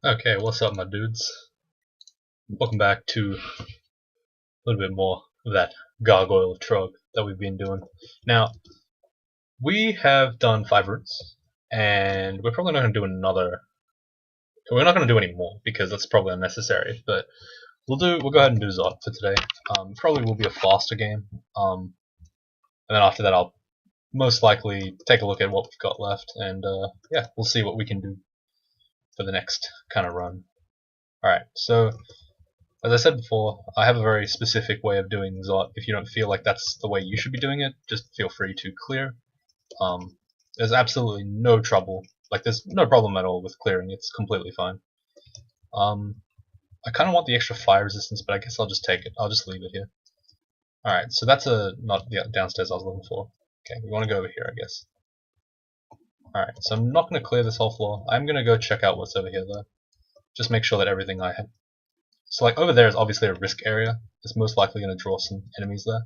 Okay, what's up, my dudes? Welcome back to a little bit more of that gargoyle trog that we've been doing. Now, we have done 5 routes, and we're probably not going to do another. We're not going to do any more because that's probably unnecessary. But we'll go ahead and do Zot for today. Probably will be a faster game. And then after that, I'll most likely take a look at what we've got left, and yeah, we'll see what we can do for the next kind of run. All right, so. As I said before, I have a very specific way of doing Zot. If you don't feel like that's the way you should be doing it, just feel free to clear. There's absolutely no trouble. Like, there's no problem at all with clearing. It's completely fine. I kind of want the extra fire resistance, but I guess I'll just take it. I'll just leave it here. Alright, so that's not the downstairs I was looking for. Okay, we want to go over here, I guess. Alright, so I'm not going to clear this whole floor. I'm going to go check out what's over here, though. Just make sure that everything I have. So like over there is obviously a risk area. It's most likely going to draw some enemies there.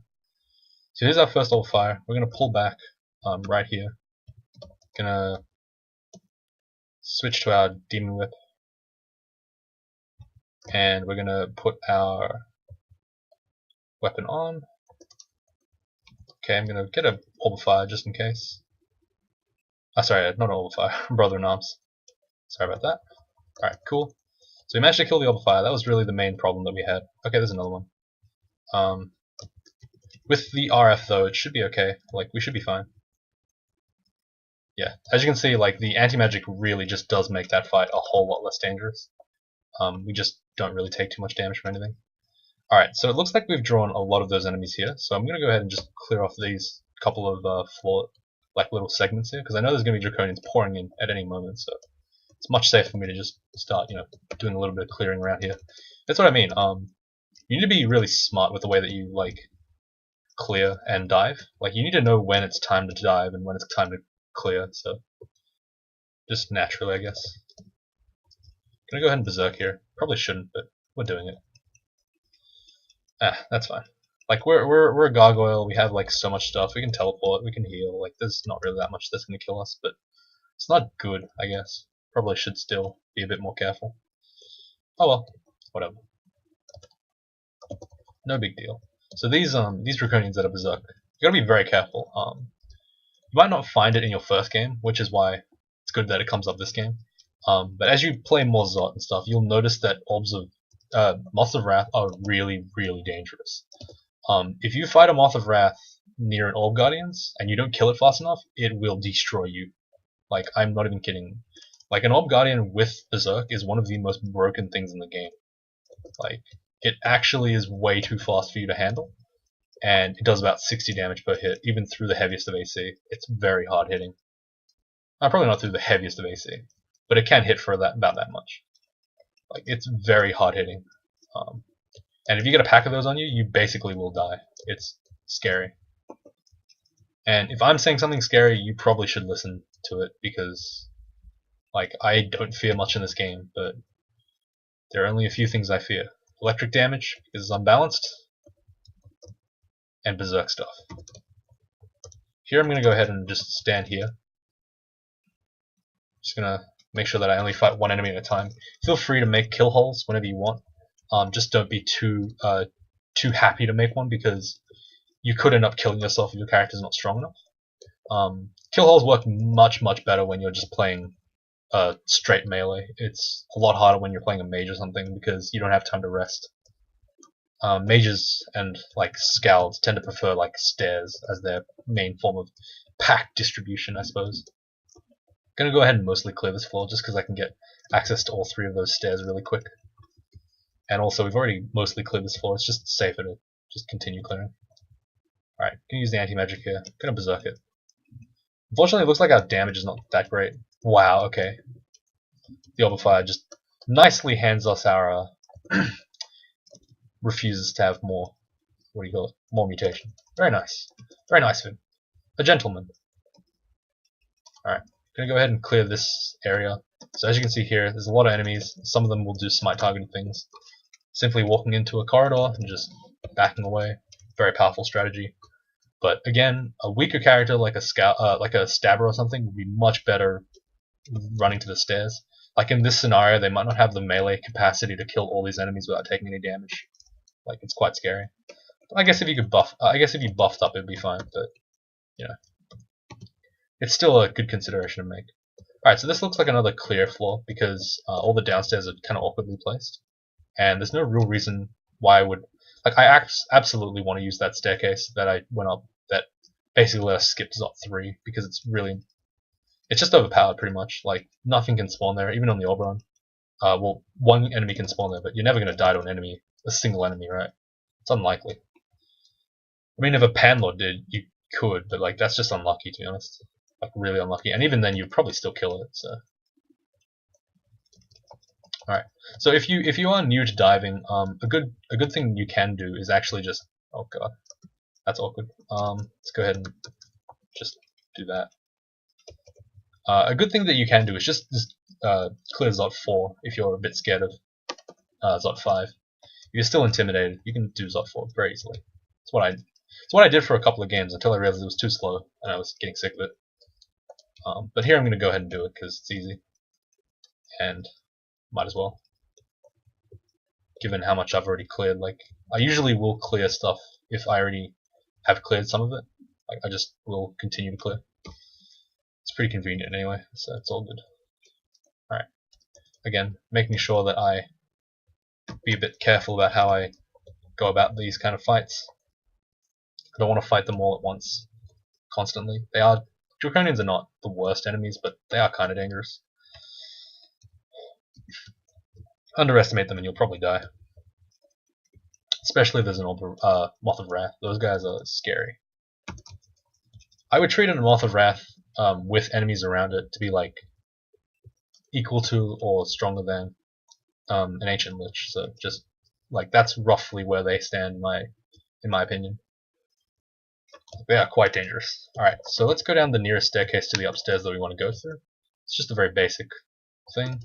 So here's our first orb fire. We're going to pull back right here. Gonna switch to our demon whip, and we're going to put our weapon on. Okay, I'm going to get a orb of fire just in case. Sorry, not an orb of fire, brother in arms. Sorry about that. Alright, cool. So we managed to kill the orb of fire. That was really the main problem that we had. Okay, there's another one. With the RF though, it should be okay. Like, we should be fine. Yeah, as you can see, like, the anti-magic really just does make that fight a whole lot less dangerous. We just don't really take too much damage from anything. Alright, so it looks like we've drawn a lot of those enemies here, so I'm going to go ahead and just clear off these couple of floor, like, little segments here, because I know there's going to be draconians pouring in at any moment, so it's much safer for me to just start, doing a little bit of clearing around here. That's what I mean. You need to be really smart with the way that you, like, clear and dive. Like, you need to know when it's time to dive and when it's time to clear, so just naturally, I guess. Gonna go ahead and berserk here. Probably shouldn't, but we're doing it. That's fine. Like, we're a gargoyle, we have like so much stuff, we can teleport, we can heal, like there's not really that much that's gonna kill us, but it's not good, I guess. Probably should still be a bit more careful. Oh well, whatever. No big deal. So these draconians that are berserk, you gotta be very careful. You might not find it in your first game, which is why it's good that it comes up this game. But as you play more Zot and stuff, you'll notice that Moths of Wrath are really, really dangerous. If you fight a Moth of Wrath near an Orb Guardians and you don't kill it fast enough, it will destroy you. Like, I'm not even kidding. Like, an Orb Guardian with Berserk is one of the most broken things in the game. Like, it actually is way too fast for you to handle, and it does about 60 damage per hit, even through the heaviest of AC. It's very hard hitting. Probably not through the heaviest of AC, but it can hit for about that much. Like, it's very hard hitting. And if you get a pack of those on you, you basically will die. It's scary. And if I'm saying something scary, you probably should listen to it, because, like, I don't fear much in this game, but there are only a few things I fear. Electric damage, because it's unbalanced, and berserk stuff. Here I'm going to go ahead and just stand here. Just going to make sure that I only fight one enemy at a time. Feel free to make kill holes whenever you want. Just don't be too happy to make one, because you could end up killing yourself if your character's not strong enough. Kill holes work much, much better when you're just playing straight melee. It's a lot harder when you're playing a mage or something, because you don't have time to rest. Mages and like scalds tend to prefer like stairs as their main form of pack distribution, I suppose. Gonna go ahead and mostly clear this floor just because I can get access to all 3 of those stairs really quick. And also, we've already mostly cleared this floor. It's just safer to just continue clearing. Alright, gonna use the anti-magic here. Gonna berserk it. Unfortunately, it looks like our damage is not that great. Wow, okay. The Orb of Fire just nicely hands us our refuses to have more, what do you call it, more mutation. Very nice. Very nice of him. A gentleman. Alright, gonna go ahead and clear this area. So as you can see here, there's a lot of enemies. Some of them will do smite targeted things. Simply walking into a corridor and just backing away. Very powerful strategy. But again, a weaker character like a stabber or something would be much better running to the stairs. Like in this scenario, they might not have the melee capacity to kill all these enemies without taking any damage. Like it's quite scary. I guess if you could buff, I guess if you buffed up, it'd be fine. But you know, it's still a good consideration to make. Alright, so this looks like another clear floor because all the downstairs are kind of awkwardly placed, and there's no real reason why I would. Like, I absolutely want to use that staircase that I went up that basically let us skip Zot 3 because it's just overpowered pretty much. Like, nothing can spawn there, even on the Oberon. Well, one enemy can spawn there, but you're never going to die to a single enemy, right? It's unlikely. I mean, if a Panlord did, you could, but like that's just unlucky, to be honest. Like really unlucky, and even then you'd probably still kill it. So, all right. So if you are new to diving, a good thing you can do is actually just, oh god, that's awkward. Let's go ahead and just do that. A good thing that you can do is just clear Zot 4 if you're a bit scared of Zot 5. If you're still intimidated, you can do Zot 4 very easily. It's what I did for a couple of games until I realized it was too slow and I was getting sick of it. But here I'm going to go ahead and do it because it's easy, and might as well. Given how much I've already cleared, like I usually will clear stuff if I already have cleared some of it. Like I just will continue to clear. It's pretty convenient anyway, so it's all good. All right. Again, making sure that I be a bit careful about how I go about these kind of fights. I don't want to fight them all at once, constantly. Draconians are not the worst enemies, but they are kind of dangerous. Underestimate them and you'll probably die. Especially if there's an Moth of Wrath. Those guys are scary. I would treat a Moth of Wrath with enemies around it to be like equal to or stronger than an Ancient Lich. So just like that's roughly where they stand in my opinion. They are quite dangerous. Alright, so let's go down the nearest staircase to the upstairs that we want to go through. It's just a very basic thing.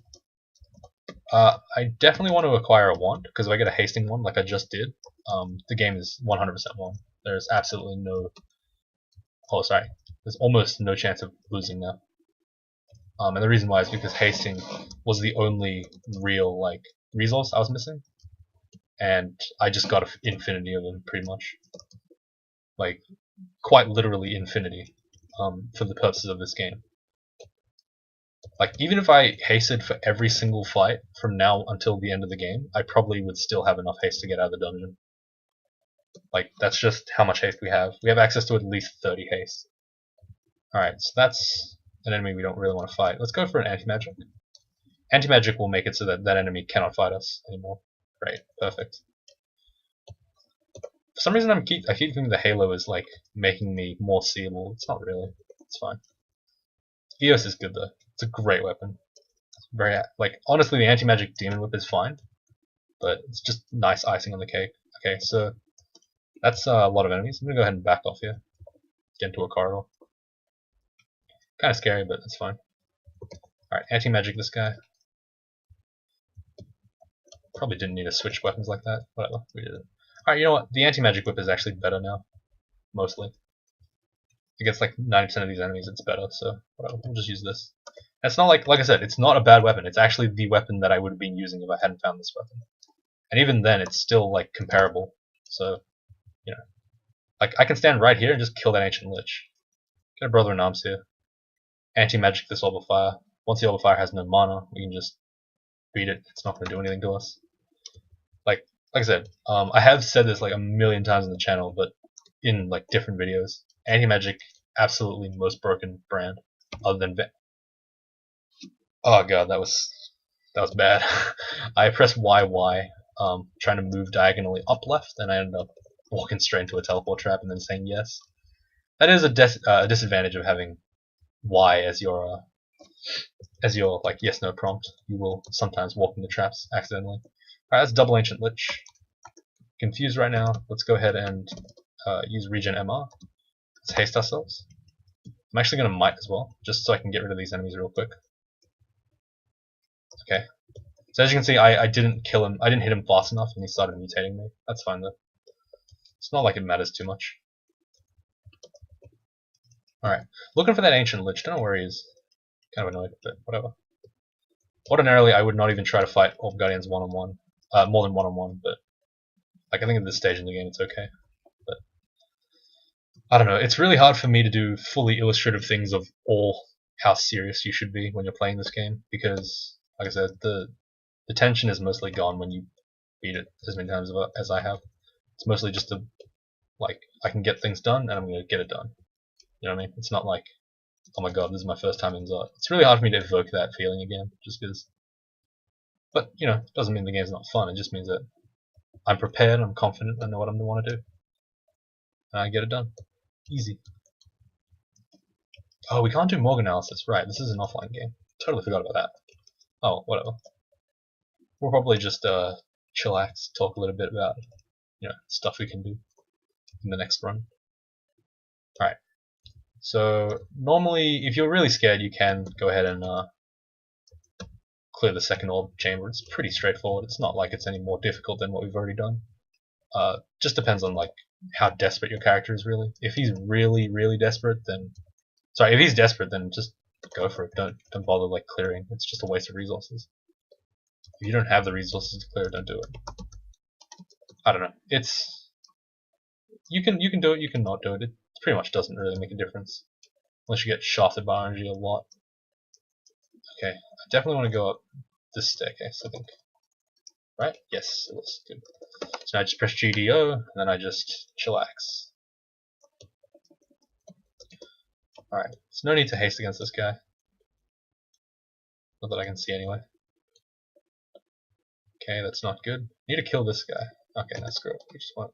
I definitely want to acquire a wand, because if I get a hasting wand like I just did, the game is 100% won. There's absolutely no... Oh, sorry. There's almost no chance of losing now. And the reason why is because hasting was the only real, like, resource I was missing. And I just got infinity of them, pretty much. Like, quite literally infinity, for the purposes of this game. Like, even if I hasted for every single fight from now until the end of the game, I probably would still have enough haste to get out of the dungeon. Like, that's just how much haste we have. We have access to at least 30 haste. Alright, so that's an enemy we don't really want to fight. Let's go for an anti-magic. Anti-magic will make it so that that enemy cannot fight us anymore. Great, perfect. For some reason I keep thinking the halo is like making me more seeable. It's not really. It's fine. Eos is good though. It's a great weapon. It's very honestly the anti-magic demon whip is fine, but it's just nice icing on the cake. Okay, so that's a lot of enemies. I'm gonna go ahead and back off here. Get into a corridor. Kind of scary, but it's fine. Alright, anti-magic this guy. Probably didn't need to switch weapons like that. Whatever, we did it. Alright, you know what? The anti-magic whip is actually better now. Mostly. Against like 90% of these enemies it's better, so whatever, we'll just use this. And it's not like I said, it's not a bad weapon. It's actually the weapon that I would have been using if I hadn't found this weapon. And even then, it's still like comparable. So, you know. Like, I can stand right here and just kill that Ancient Lich. Get a Brother in Arms here. Anti-magic this Orb of Fire. Once the Orb of Fire has no mana, we can just beat it. It's not going to do anything to us. Like I said, I have said this like a million times on the channel, but in like different videos. Anti-magic, absolutely most broken brand, other than oh god, that was bad. I pressed YY, trying to move diagonally up left, and I ended up walking straight into a teleport trap and then saying yes. That is a disadvantage of having Y as your like yes no prompt. You will sometimes walk into traps accidentally. Alright, that's double Ancient Lich. Confused right now. Let's go ahead and use regen MR. Let's haste ourselves. I'm actually going to might as well, just so I can get rid of these enemies real quick. Okay. So as you can see, I didn't kill him. I didn't hit him fast enough, and he started mutating me. That's fine though. It's not like it matters too much. Alright. Looking for that Ancient Lich. Don't know where he is. Kind of annoyed, but whatever. Ordinarily, I would not even try to fight Orb Guardians one-on-one, more than one-on-one, but like I think at this stage in the game it's okay. But I don't know, it's really hard for me to do fully illustrative things of all how serious you should be when you're playing this game, because, like I said, the tension is mostly gone when you beat it as many times as I have. It's mostly just like, I can get things done and I'm going to get it done. You know what I mean? It's not like, oh my god, this is my first time in Zot. It's really hard for me to evoke that feeling again, just because. But, you know, it doesn't mean the game's not fun, it just means that I'm prepared, I'm confident, I know what I'm going to want to do. And I get it done. Easy. Oh, we can't do Morg analysis. Right, this is an offline game. Totally forgot about that. Oh, whatever. We'll probably just chillax, talk a little bit about, you know, stuff we can do in the next run. Alright. So, normally, if you're really scared, you can go ahead and clear the second orb chamber. It's pretty straightforward. It's not like it's any more difficult than what we've already done. Just depends on, like, how desperate your character is, really. If he's really, really desperate, then... Sorry, if he's desperate, then just go for it. Don't bother, like, clearing. It's just a waste of resources. If you don't have the resources to clear it, don't do it. I don't know. It's... You can do it, you can not do it. It pretty much doesn't really make a difference. Unless you get shafted by RNG a lot. Okay, I definitely want to go up this staircase, I think. Right? Yes, it was. Good. So now I just press GDO, and then I just chillax. Alright, there's no need to haste against this guy. Not that I can see anyway. Okay, that's not good. Need to kill this guy. Okay, that's good. We just want...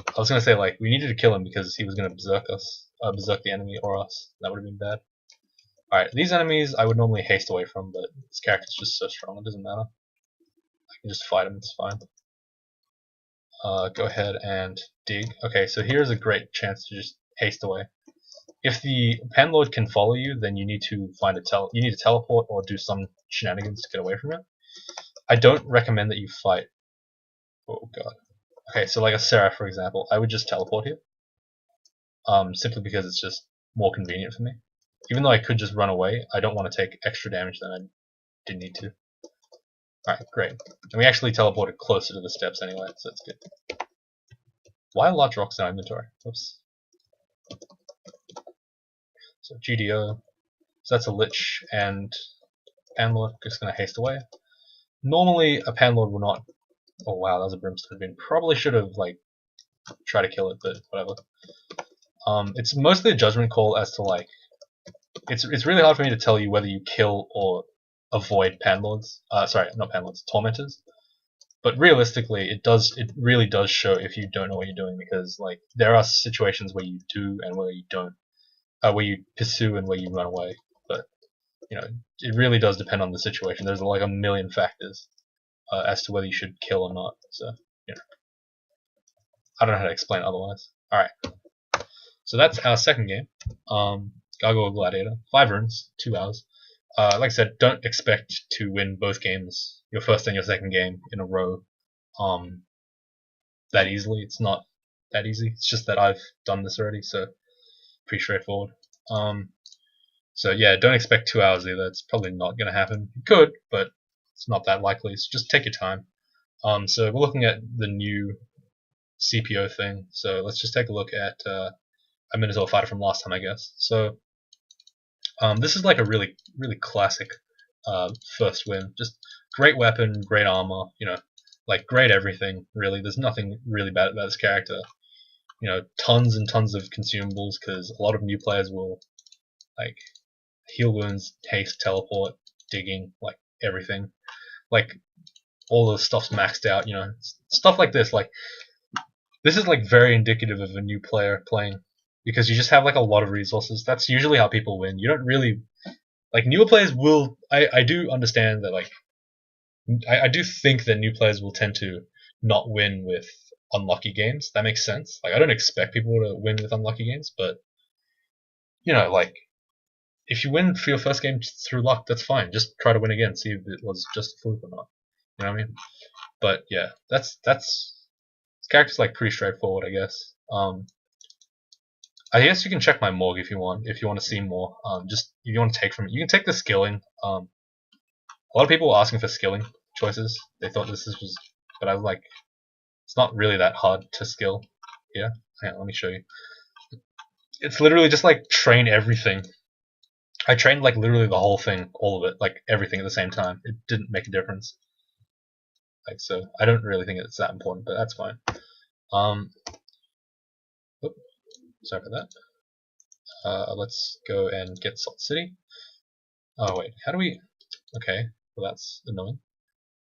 I was gonna say, like, we needed to kill him because he was gonna berserk us, berserk the enemy or us. That would have been bad. Alright, these enemies I would normally haste away from, but this character's just so strong, it doesn't matter. I can just fight him, it's fine. Go ahead and dig. Okay, so here's a great chance to just haste away. If the Panlord can follow you, then you need to find you need to teleport or do some shenanigans to get away from it. I don't recommend that you fight. Oh god. Okay, so like a Seraph, for example, I would just teleport here. Simply because it's just more convenient for me. Even though I could just run away, I don't want to take extra damage than I did need to. Alright, great. And we actually teleported closer to the steps anyway, so that's good. Why are large rocks in our inventory? Oops. So GDO. So that's a Lich and Panlord just gonna haste away. Normally a Panlord will not... Oh wow, that was a Brimstone Bin. Probably should have like tried to kill it, but whatever. It's mostly a judgment call as to like... It's really hard for me to tell you whether you kill or avoid Panlords. Sorry, not Panlords, Tormentors. But realistically, it really does show if you don't know what you're doing, because like there are situations where you do and where you don't, where you pursue and where you run away. But you know, it really does depend on the situation. There's like a million factors as to whether you should kill or not. So you know, I don't know how to explain it otherwise. All right, so that's our second game. GrGl Gladiator, 5 runes, 2 hours. Like I said, don't expect to win both games, your first and your second game in a row, that easily. It's not that easy. It's just that I've done this already, so pretty straightforward. So yeah, don't expect 2 hours either. It's probably not going to happen. You could, but it's not that likely. So just take your time. So we're looking at the new CPO thing. So let's just take a look at a Minotaur fighter from last time, I guess. So this is like a really classic first win. Just great weapon, great armor, you know, like great everything, really. There's nothing really bad about this character. You know, tons and tons of consumables, because a lot of new players will like heal wounds, haste, teleport, digging, like everything. Like all the stuff's maxed out, you know, stuff like this. Like this is like very indicative of a new player playing, because you just have like a lot of resources. That's usually how people win. You don't really like newer players will. I do understand that, like I do think that new players will tend to not win with unlucky games. That makes sense. Like I don't expect people to win with unlucky games, but you know, like if you win for your first game through luck, that's fine. Just try to win again, see if it was just a fluke or not. You know what I mean? But yeah, that's this character's like pretty straightforward, I guess. I guess you can check my morgue if you want to see more. Just if you want to take from it, you can take the skilling. A lot of people were asking for skilling choices. They thought this was, but I was like, it's not really that hard to skill here. Hang on, let me show you. It's literally just like train everything. I trained like literally the whole thing, all of it, like everything at the same time. It didn't make a difference. Like, so I don't really think it's that important, but that's fine. Sorry about that. Let's go and get Salt City. Oh wait, how do we? Okay, well that's annoying.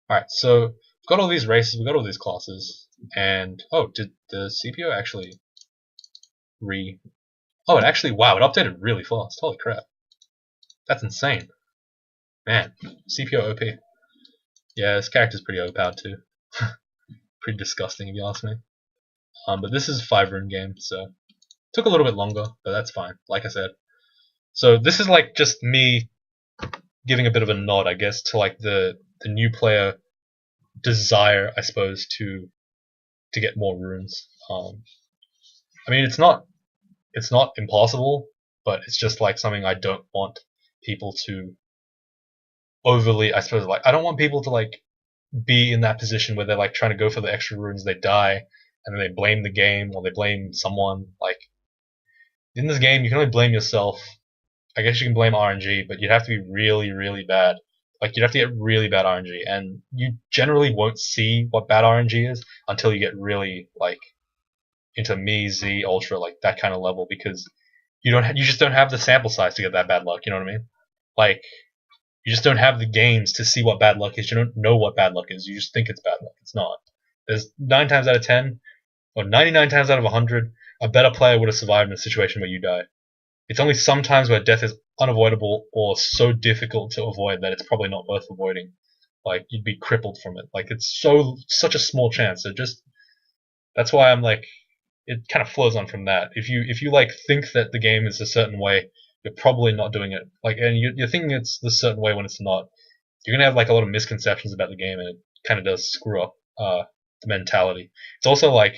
All right, so we've got all these races, we've got all these classes, and oh, did the CPO actually Oh, it actually, wow, it updated really fast. Holy crap, that's insane, man. CPO OP. Yeah, this character's pretty overpowered too. Pretty disgusting if you ask me. But this is a 5-rune game, so took a little bit longer, but that's fine. Like I said, so this is like just me giving a bit of a nod, I guess, to like the new player desire, I suppose, to get more runes. I mean, it's not impossible, but it's just like something I don't want people to overly, I suppose, like I don't want people to like be in that position where they're like trying to go for the extra runes, they die, and then they blame the game or they blame someone. Like in this game, you can only blame yourself. I guess you can blame RNG, but you'd have to be really, really bad. Like you'd have to get really bad RNG, and you generally won't see what bad RNG is until you get really like into me, Z, Ultra, like that kind of level, because you just don't have the sample size to get that bad luck. You know what I mean? Like you just don't have the games to see what bad luck is. You don't know what bad luck is. You just think it's bad luck. It's not. There's 9 times out of 10, or 99 times out of 100, a better player would have survived in a situation where you die. It's only sometimes where death is unavoidable or so difficult to avoid that it's probably not worth avoiding. Like you'd be crippled from it. Like it's such a small chance. So just that's why I'm like, it kind of flows on from that. If you like think that the game is a certain way, you're probably not doing it. Like, and you're thinking it's the certain way when it's not. You're gonna have like a lot of misconceptions about the game, and it kind of does screw up the mentality. It's also like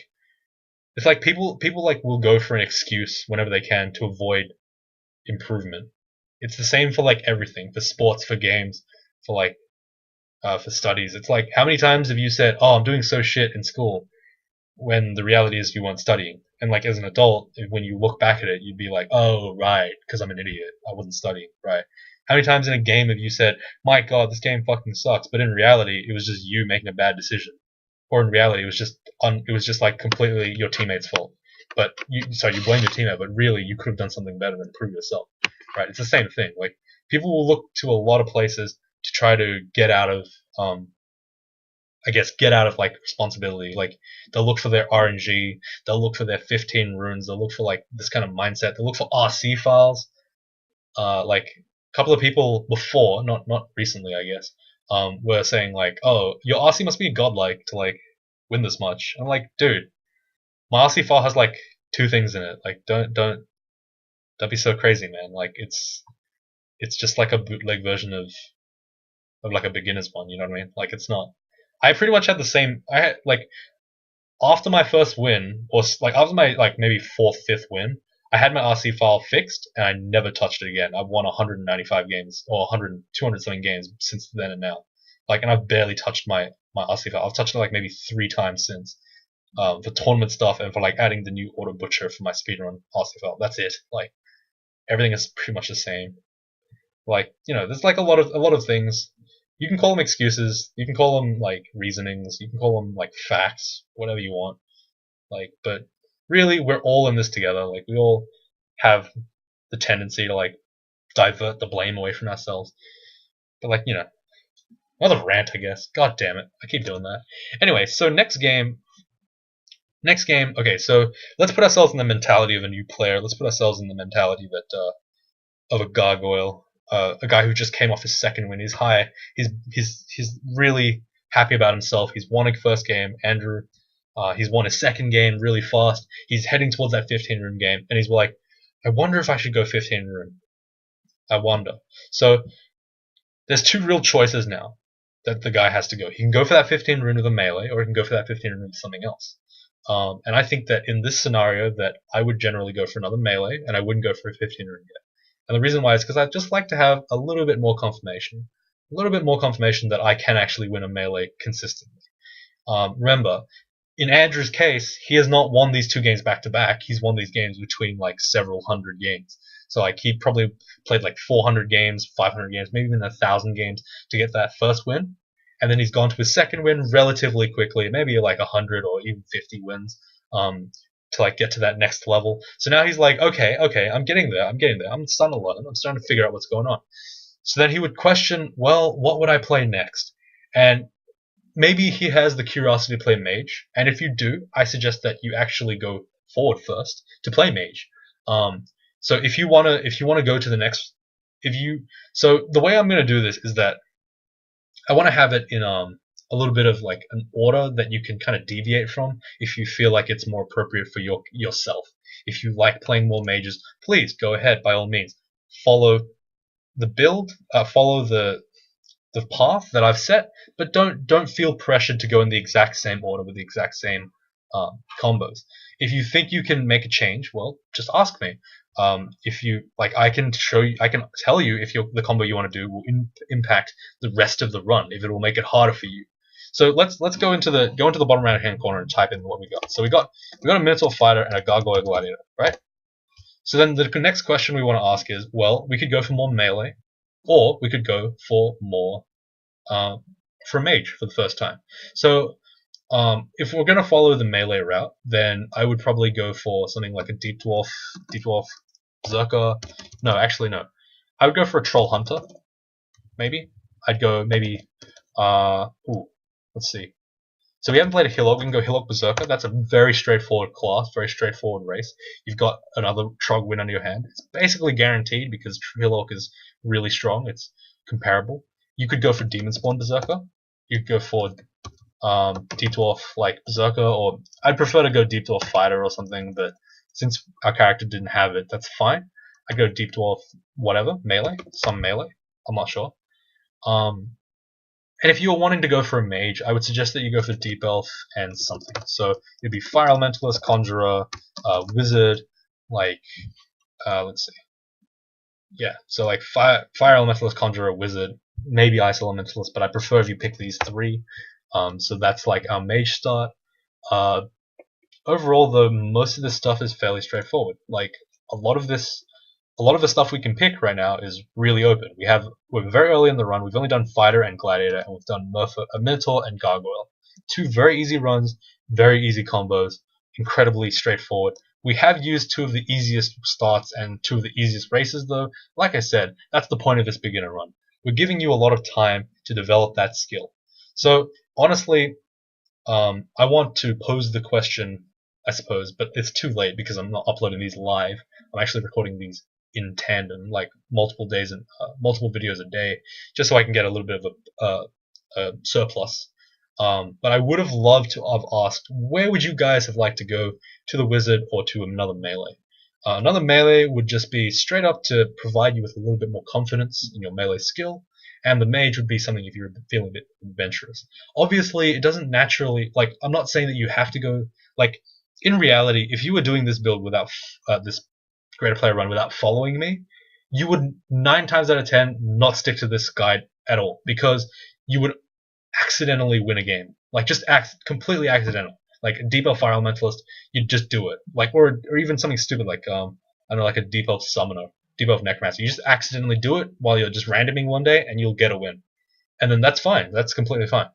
it's like people like will go for an excuse whenever they can to avoid improvement. It's the same for like everything, for sports, for games, for like for studies. It's like how many times have you said, "Oh, I'm doing so shit in school," when the reality is you weren't studying. And like as an adult, when you look back at it, you'd be like, "Oh, right, because I'm an idiot. I wasn't studying." Right? How many times in a game have you said, "My God, this game fucking sucks," but in reality, it was just you making a bad decision, or in reality, it was just like completely your teammate's fault. But you blame your teammate, but really you could have done something better than prove yourself. Right? It's the same thing. Like people will look to a lot of places to try to get out of I guess get out of like responsibility. Like they'll look for their RNG, they'll look for their 15 runes, they'll look for like this kind of mindset, they'll look for RC files. Like a couple of people before, not recently, I guess, were saying like, "Oh, your RC must be godlike to like win this much." I'm like, dude, my RC file has like 2 things in it. Like, don't be so crazy, man. Like it's just like a bootleg version of like a beginner's one. You know what I mean? Like it's not. I pretty much had the same. I had like after my first win, or like after my like maybe 4th, 5th win, I had my RC file fixed and I never touched it again. I've won 195 games or 100, 200 something games since then and now. Like, and I've barely touched my RC file. I've touched it like maybe 3 times since. For tournament stuff and for like adding the new auto butcher for my speedrun RC file. That's it. Like everything is pretty much the same. Like there's like a lot of things. You can call them excuses. You can call them like reasonings. You can call them like facts, whatever you want. Like, but really, we're all in this together. Like, we all have the tendency to like divert the blame away from ourselves. But like, another rant, I guess. God damn it, I keep doing that. Anyway, so next game. Okay, so let's put ourselves in the mentality of a new player. Let's put ourselves in the mentality that of a gargoyle. A guy who just came off his 2nd win. He's high. He's really happy about himself. He's won a first game. Andrew, he's won his 2nd game really fast. He's heading towards that 15 rune game, and he's like, I wonder if I should go 15 rune. I wonder. So there's 2 real choices now that the guy has to go. He can go for that 15 rune with a melee, or he can go for that 15 rune with something else. And I think that in this scenario, that I would generally go for another melee, and I wouldn't go for a 15 rune yet. And the reason why is because I'd just like to have a little bit more confirmation. little bit more confirmation that I can actually win a melee consistently. Remember, in Andrew's case, he has not won these 2 games back to back. He's won these games between like several hundred games. So like he probably played like 400 games, 500 games, maybe even 1,000 games to get that first win, and then he's gone to his second win relatively quickly, maybe like 100 or even 50 wins, to like get to that next level. So now he's like, okay, I'm getting there, I'm starting to learn, I'm starting to figure out what's going on. So then he would question, well, what would I play next? And maybe he has the curiosity to play mage, and if you do, I suggest that you actually go forward first to play mage. So if you wanna go to the next, so the way I'm gonna do this is that I want to have it in a little bit of like an order that you can kind of deviate from if you feel like it's more appropriate for yourself. If you like playing more mages, please go ahead by all means. Follow the build, follow the path that I've set, but don't feel pressured to go in the exact same order with the exact same combos. If you think you can make a change, well, just ask me. If you like, I can tell you if the combo you want to do will impact the rest of the run, if it will make it harder for you. So let's go into the bottom right hand corner and type in what we got. So we got a Minotaur Fighter and a Gargoyle Gladiator, right? So then the next question we want to ask is, well, we could go for more melee, or we could go for more for mage for the first time. So if we're going to follow the melee route, then I would probably go for something like a Deep Dwarf Berserker. No, actually no. I would go for a Troll Hunter, maybe. I'd go maybe, let's see. So we haven't played a Hillock, we can go Hillock Berserker. That's a very straightforward class, very straightforward race. You've got another Trog win under your hand. It's basically guaranteed because Hillock is really strong, it's comparable. You could go for Demon Spawn Berserker. You could go for Deep Dwarf like Berserker, or I'd prefer to go Deep Dwarf Fighter or something, but since our character didn't have it, that's fine. I go Deep Dwarf whatever, melee, some melee, I'm not sure. And if you're wanting to go for a mage, I would suggest that you go for Deep Elf and something. So it'd be Fire Elementalist, Conjurer, Wizard, like, let's see. Yeah, so like Fire Elementalist, Conjurer, Wizard, maybe Ice Elementalist, but I prefer if you pick these 3. So that's like our mage start. Overall, though, most of this stuff is fairly straightforward. Like a lot of the stuff we can pick right now is really open. We're very early in the run. We've only done Fighter and Gladiator, and we've done Minotaur and Gargoyle. 2 very easy runs, very easy combos, incredibly straightforward. We have used 2 of the easiest starts and 2 of the easiest races, though. Like I said, that's the point of this beginner run. We're giving you a lot of time to develop that skill. So honestly, I want to pose the question, I suppose, but it's too late because I'm not uploading these live. I'm actually recording these in tandem, like multiple videos a day, just so I can get a little bit of a surplus. But I would have loved to have asked, where would you guys have liked to go, to the wizard or to another melee? Another melee would just be straight up to provide you with a little bit more confidence in your melee skill, and the mage would be something if you're feeling a bit adventurous. Obviously, it doesn't naturally, like, I'm not saying that you have to go, like, in reality, if you were doing this build without this Greaterplayer run without following me, you would 9 times out of 10 not stick to this guide at all, because you would accidentally win a game. Like, just completely accidental. Like a Deep Elf Fire Elementalist, you'd just do it. Like, or even something stupid like I don't know, like a Deep Elf Summoner, Deep Elf Necromancer. You just accidentally do it while you're just randoming one day, and you'll get a win. And then that's fine. That's completely fine.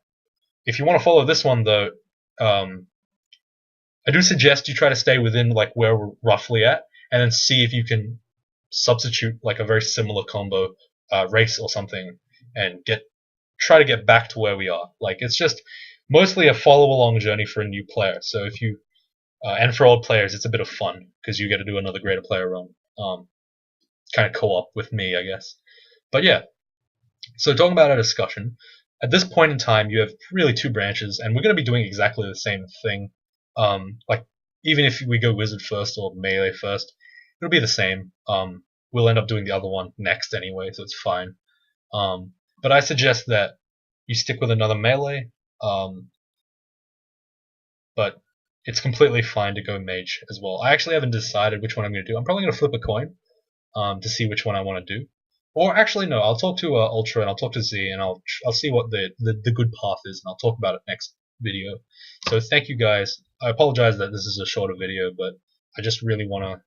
If you want to follow this one, though, I do suggest you try to stay within like where we're roughly at, and then see if you can substitute like a very similar combo race or something, and try to get back to where we are. Like, it's just mostly a follow along journey for a new player. So if you and for old players, it's a bit of fun because you get to do another Greaterplayer run, kind of co-op with me, I guess. But yeah, so talking about our discussion, at this point in time, you have really 2 branches, and we're going to be doing exactly the same thing. Like, even if we go wizard first or melee first, it'll be the same. We'll end up doing the other one next anyway, so it's fine. But I suggest that you stick with another melee, but it's completely fine to go mage as well. I actually haven't decided which one I'm going to do. I'm probably going to flip a coin to see which one I want to do. Or actually, no. I'll talk to Ultra and I'll talk to Z and I'll see what the good path is and I'll talk about it next video. So thank you guys. I apologize that this is a shorter video, but I just really want to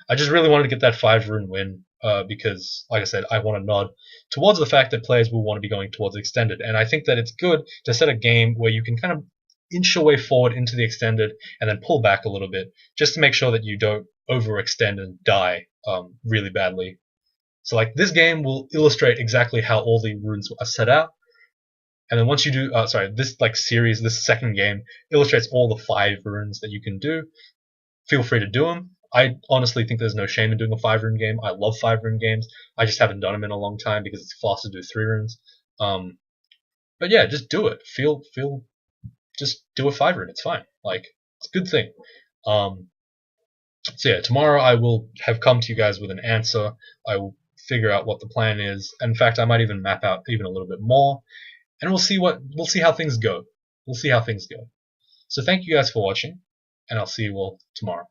I just really wanted to get that 5-rune win because, like I said, I want to nod towards the fact that players will want to be going towards extended, and I think that it's good to set a game where you can kind of inch your way forward into the extended and then pull back a little bit, just to make sure that you don't overextend and die really badly. So, like, this game will illustrate exactly how all the runes are set out, and then once you do, this series, this second game illustrates all the 5 runes that you can do. Feel free to do them. I honestly think there's no shame in doing a 5-rune game. I love 5-rune games. I just haven't done them in a long time because it's faster to do 3 runes. But yeah, just do it. Just do a 5-rune. It's fine. Like, it's a good thing. So yeah, tomorrow I will have come to you guys with an answer. I will figure out what the plan is. In fact, I might even map out even a little bit more, and we'll see how things go. We'll see how things go. So thank you guys for watching, and I'll see you all tomorrow.